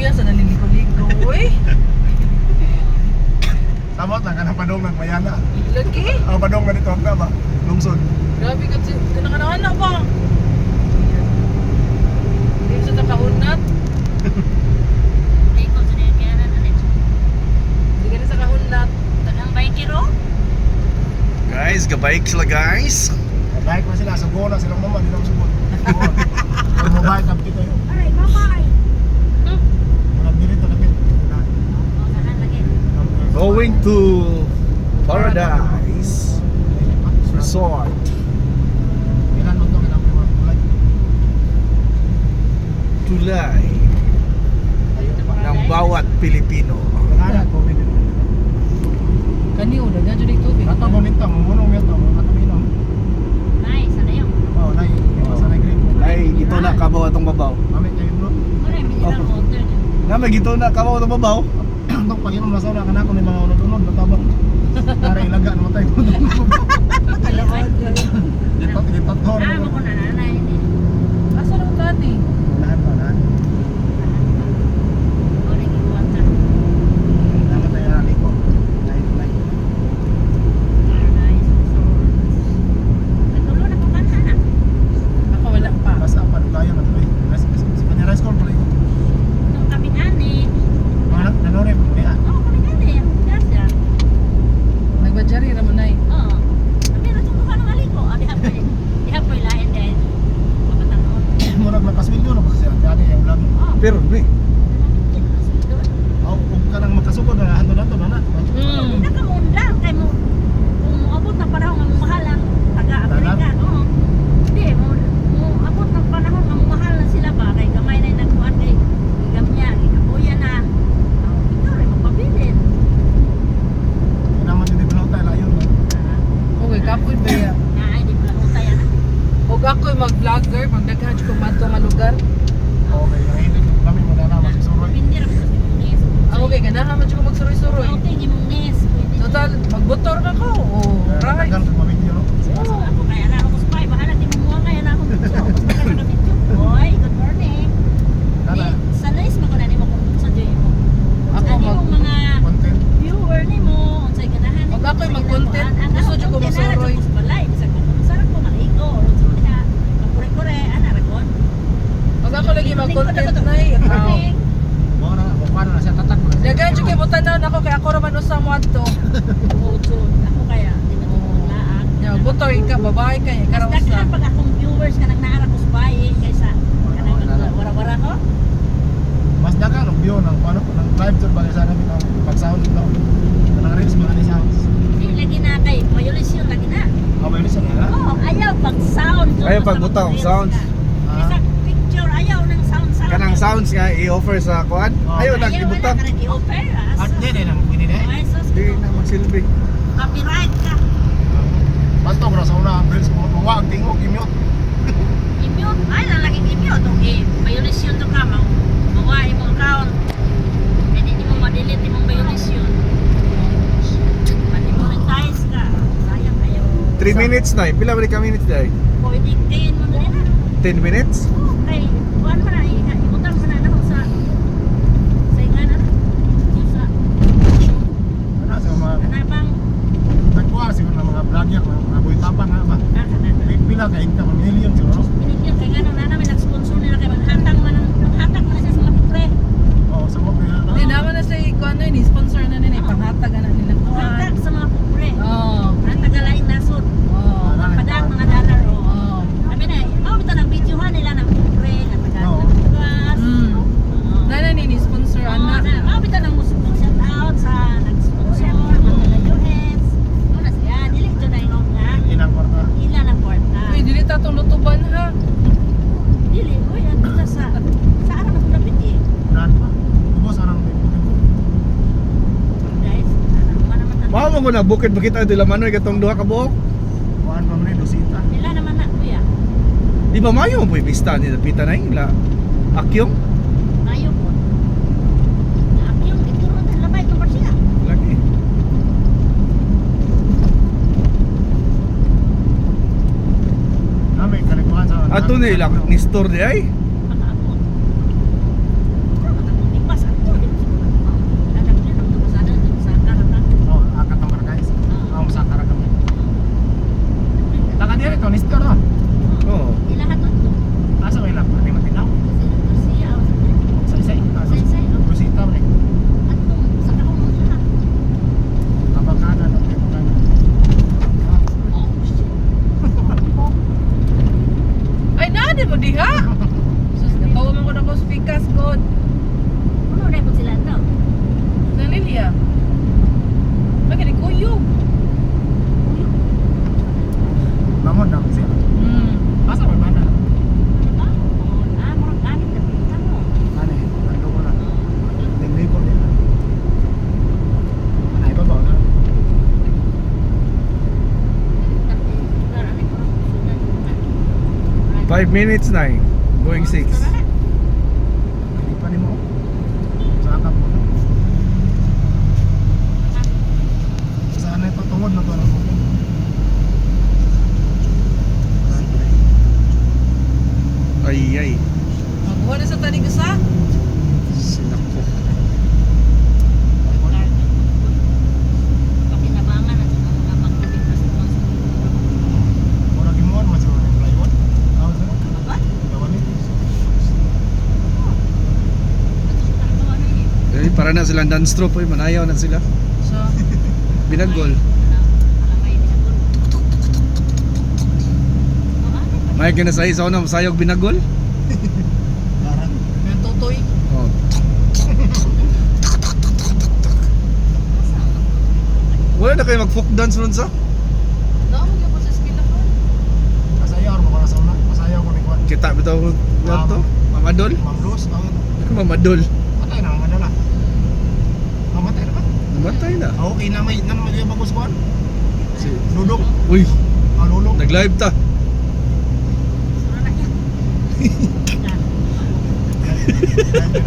kuya sa naliligo-ligo, uy. Samot na ka na padong ng Mayana. Lagi. Ang padong na dito ang ba? Lungsod. Grabe kasi, kanang-anak ba? Hindi sa nakahunat. Ikaw sa niya kaya na nalit. Hindi ka na sa kahunat. Tagang bikero? Guys, gabayik sila guys. Baik na sila, sugo na silang mama, di lang sugo. Kung mabait kapti kayo. Aray, mamay. Walang dirito na pin. O, saan lagi? Going to Paradise Resort. Ilan mo ito, ilan mo kulay. Tulay ng bawat Pilipino. Kaya COVID. Kani, udah dyan dyan tubig. Ato mo nito, mumunong nito, ato minom. Nice, sana yun. Oh, nay, sa nay green. Ay, gito na kabaw atong babaw. Mamit kayo bro. Aray, mineral water dyan. Naman gito na kabaw atong babaw. Itong pag-inom na sauna, kanako may mga unod-unod, natabang. Para ilaga, namatay ko. Gitot ho. Ah, mo ko na nanay. Asa lang tani? Lahat ba, lahat. O, naging water. Dapat tayo naliko. Light. Paradise Resort. Nagtulo na kung kanta na. Ako wala pa. Basta pa, kaya na tuloy. Sa kanya rice call pala yun. Itong kabingani. Mga nanore, kaya. Oo, kabingani. Yes, yan. Nagbadjari naman na eh. Oo. Sabi na itong duha ng aliko. O, dihapoy lain din. Kapatanoon. Murag nakaswilyo na ba siya? Kaya yung vlog. Oo. Pero, Oh, kung ka nang makasugod na hando na to na. Nakaundang kay mo kung abot ng panahon ang mahal ang taga-Amerika. Oo. Hindi mo abot ng panahon ang mahal na sila ba kay gamay na nagkuan kay gamya ikabuya na. Ikaw rin magpabilin. Hindi naman yung develop tayo layo. Okay, kapoy ba yan? Nga ay di pala utay na. Huwag ako'y mag-vlogger, magdaghan ko man ito nga lugar. Okay, nahilig kami madalaman si Suroy. Pindi ra ko sa Mungnes. Ako kay ganahan man siya ko magsuroy-suroy. Okay, di Mungnes. Total, magbutor na ko. Oh, right. Nagdagan sa video, no? Ako kaya na ako spy bahala di mo muha kaya na ako video. Basta ka naka-video. Hoy, good morning. Nana, Sa nice mo ko na nimo kung sa joy mo. Ako Ano yung mga content. viewer ni mo unsay ganahan Wag ako'y mag-content. Gusto dyan ko masuroy. Sarap ko maligo unsa man diha kure-kure ana ra kon Pag ako lagi mag-content na eh. Mga na, kung paano na siya, tatak mo na siya. Dagan dyan kayo butanan ako kay ako raman usang mo ato. ako kaya di man ko laag Yeah, butor ka, babae ka eh. mas Karang daghan usa. pag akong viewers kanang naara ko spy kaysa kanang wara-wara ko Mas dagan ang view ng ano, ng live tour bagay sana bitaw pag-sound ito. Kanang reels mga ni sounds. di lagi na kay violation lagi na Ah, may listen na. ayaw pag sound Ayaw pag butang, sounds. isa picture ayaw ng sound kanang sounds nga i-offer sa kuan. Ayaw na ibutang. kanang i-offer At di nang pwede na. ay sus Di na magsilbi. copyright ka Basta bro sa una ang reels mo tuwa ang tingog i-mute. i-mute ay lalaging i-mute okay violation to ka mawa imong account pwede di mo ma-delete imong violation monetize ka sayang kayo 3 minutes na. Pila ba ka minutes dai? pwede kayin mo na rin 10 minutes? okay kuhan mo na ibutang mo na na sa ingan na sa Ano sa mga kanabang nagkuha siguro ng mga vlogger, mga boy tapang nga ba? kanana Pila ka income, million siguro. binigyan kay gano'n na namin nag-sponsor nila kay maghatag man na siya sa mga pipre Oo, sa mga kaya. Hindi naman na sa ikuan na yun, sponsor na nila, panghatag na nila. maghatag sa mga pipre Oo. ang tagalain nasod Oo. padag mga dollar o Oo. sabi na bita ng videohan nila ng pipre nga Oo. taga-tugas Nana nini sponsor anak. bita ng mag-shout out sa nag-sponsor mga taga-US ano siya dili ito na yung nga Ilang kwarta. ilan ang kwarta Uy, dili tatong lutuban ha. dili uy ano na sa araw na kulapit eh Unahan pa. Ubos anang guys ano Mao mo na bukid bakit ay dila manoy katong duha ka buok. kuhaan pa man dosita. nila naman na kuya Di ba mayo mo pista ni Pita na ila. Akyong Mayo po. Yung ituro na labay ito pa siya. lagi. Namin kalikuhan sa Ato ni ila ni store di ay. Makaabot. Makaabot. Ipas minutes na eh. Going 6. Hindi pa ni mo. Sa akap mo. Sana ito tungod na to ng booking. Ay. Magkuha na sa tanig isa. Sinako. Pakinabangan at saka mga pagtubig na sa mga Mura gimuan mas yung plywood. Tawag na. Ba? Gawan ni. Eh, para na silang dance troupe eh. Manayaw na sila. So, Binagol. May kinasay sa unang sayog binagol. Parang yung tutoy. Oh. Wala na kayo mag-folk dance ron sa? Damo gyud ko sa eskwela ko. kasayaw mo para sa una. Kasayaw ko ni Kwan. Kita bitaw ko to. Mamadol. Mamlos tawag na. Mamadol. Patay na ang madala. Mamatay na ba? Namatay na. Okay na may bagus Kwan. Si Dudok. Uy, Dudok. nag-live ta. Live na.